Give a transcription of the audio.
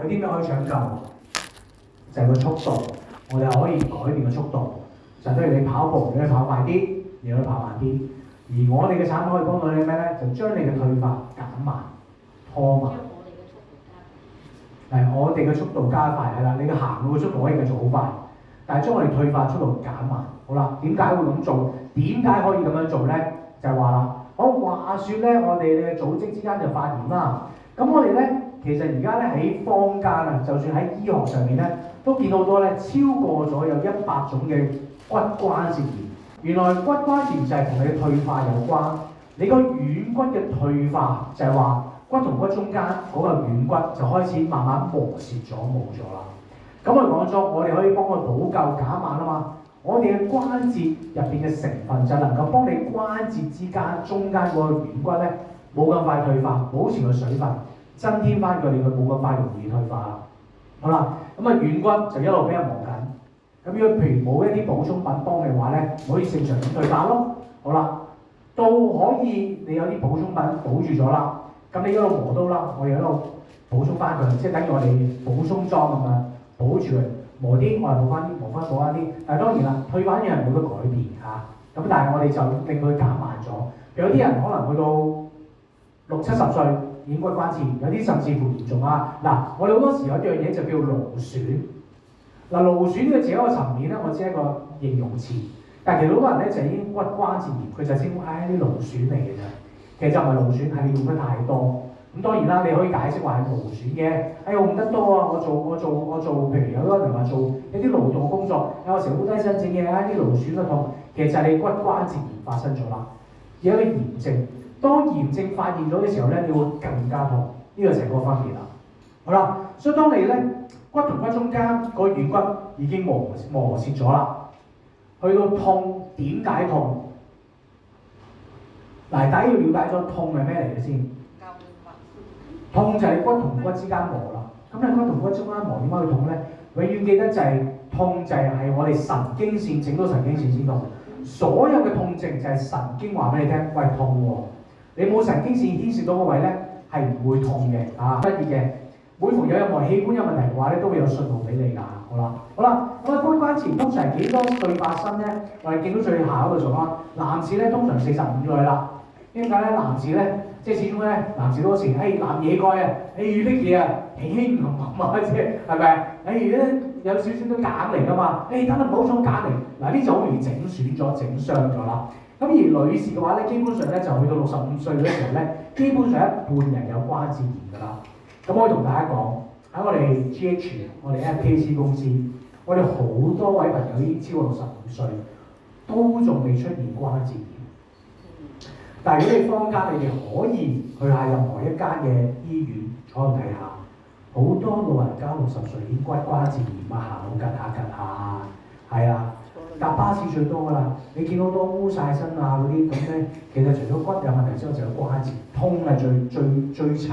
有啲咩可以搶救？就係個速度，我哋可以改變個速度，就等於你跑步，你可以跑快啲，你可以跑慢啲。而我哋嘅產品可以幫到你咩咧？就將你嘅退化減慢、拖慢。係我哋嘅速度加快，係啦，你嘅行路嘅速度可以繼續好快，但係將我哋退化速度減慢。好啦，點解會咁做？點解可以咁樣做咧？就係話啦，好話説咧，我哋嘅組織之間就發炎啦。咁我哋咧，其實而家咧喺坊間啊，就算喺醫學上面咧，都見到好多咧超過咗有100種嘅骨關節炎。原來骨關節炎就係同你嘅退化有關。你個軟骨嘅退化就係話骨同骨中間嗰個軟骨就開始慢慢磨蝕咗冇咗啦。咁我講咗，我哋可以幫佢補救減慢啊嘛。我哋嘅關節入邊嘅成分就能夠幫你關節之間中間嗰個軟骨咧冇咁快退化，保持個水分，增添翻佢哋冇咁快容易退化啦。好啦，咁啊軟骨就一路俾人磨緊。咁如果譬如冇一啲補充品幫嘅話咧，可以正常咁退化咯。好啦，到可以你有啲補充品保住咗啦，咁你一路磨刀啦，我哋一路補充翻佢，即係等於我哋補充裝咁樣保住佢。磨啲，我係補翻啲，補翻啲。但係當然啦，退化呢樣冇得改變嚇。咁但係我哋就令佢減慢咗。有啲人可能去到60、70歲已經骨關節炎，有啲甚至乎嚴重啊。嗱，我哋好多時有一樣嘢就叫勞損。嗱，勞損呢個字一個層面咧，我只係一個形容詞。但係其實好多人咧就已經骨關節炎，佢就稱啲勞損嚟嘅啫。其實就唔係勞損，係你用得太多。咁當然啦，你可以解釋話係勞損嘅。我用得多啊！我做，譬如有啲人話做一啲勞動工作，有時好低身症嘅，啲勞損嘅痛，其實就係你骨關節炎發生咗啦。有一個炎症，當炎症發現咗嘅時候咧，你會更加痛。呢個成個分別啦。好啦，所以當你咧骨同骨中間個軟骨已經磨蝕咗啦，去到痛，點解痛？嗱，大家要了解咗痛係咩嚟嘅先。痛就係骨同骨之間磨啦，咁你骨同骨中間磨點解會痛咧？永遠記得就係痛就係我哋神經線整到神經線先痛，所有嘅痛症就係神經話俾你聽，喂痛喎！你冇神經線牽涉到個位咧，係唔會痛嘅啊！得意嘅，每逢有任何器官有問題嘅話咧，都會有信號俾你㗎。好啦，咁啊骨關節通常幾多歲發生咧？我哋見到最下嗰度做啦，男士咧通常45歲啦。點解咧？男士咧？即係始終咧，男士多時，男嘢該啊，拎嘢啊，輕咁啊，即係係咪？咧有少少都鹼嚟㗎嘛，等佢唔好重鹼嚟，嗱呢就好容易整損咗、整傷咗啦。咁而女士嘅話咧，基本上咧就去到65歲嘅時候咧，基本上一半人有關節炎㗎啦。咁我可以同大家講，喺我哋 GH， 我哋 FKC 公司，我哋好多位朋友已經超過65歲，都仲未出現關節炎。但係如果你坊間，你哋可以去下任何一間嘅醫院坐度睇下，好多老人家60歲已經骨關節炎啊，行路趌下，係啊，搭巴士最多㗎啦。你見到好多烏晒身啊嗰啲咁咧，其實除咗骨有問題之外，就有關節痛係最慘。